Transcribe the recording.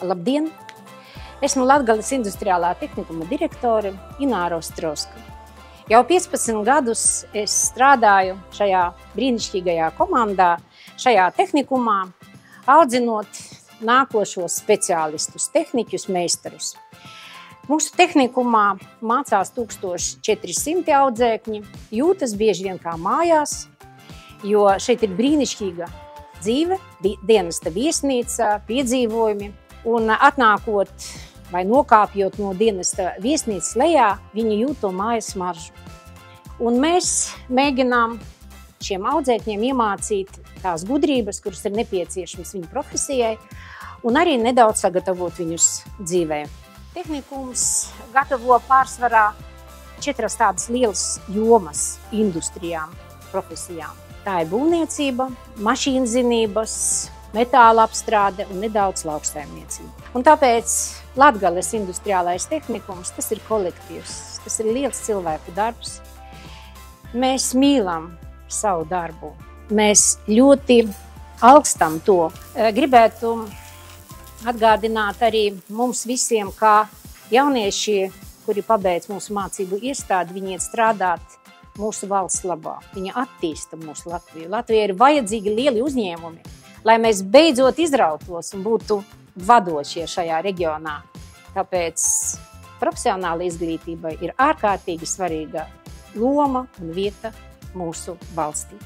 Labdien! Esmu Latgales industriālā tehnikuma direktore Ināra Ostrovska. Jau 15 gadus es strādāju šajā brīnišķīgajā komandā, šajā tehnikumā, audzinot nākošos speciālistus, tehniķus, meistarus. Mūsu tehnikumā mācās 1400 audzēkņi, jūtas bieži vien kā mājās, jo šeit ir brīnišķīga dzīve, dienesta viesnīca, piedzīvojumi, un atnākot vai nokāpjot no dienesta viesnīcas lejā, viņi jūt to mājas smaržu. Un mēs mēģinām šiem audzēkņiem iemācīt tās gudrības, kuras ir nepieciešamas viņu profesijai, un arī nedaudz sagatavot viņus dzīvē. Tehnikums gatavo pārsvarā 4 tādas lielas jomas industrijām, profesijām. Tā ir būvniecība, mašīnzinības, metāla apstrāde un nedaudz lauksaimniecība. Un tāpēc Latgales industriālais tehnikums, tas ir kolektīvs, tas ir liels cilvēku darbs. Mēs mīlam savu darbu, mēs ļoti augstam to. Gribētu atgādināt arī mums visiem, kā jaunieši, kuri pabeidz mūsu mācību iestādi, viņi iet strādāt mūsu valsts labā. Viņi attīsta mūsu Latviju. Latvijai ir vajadzīgi lieli uzņēmumi, lai mēs beidzot izrautos un būtu vadošie šajā reģionā. Tāpēc profesionāla izglītībai ir ārkārtīgi svarīga loma un vieta mūsu valstī.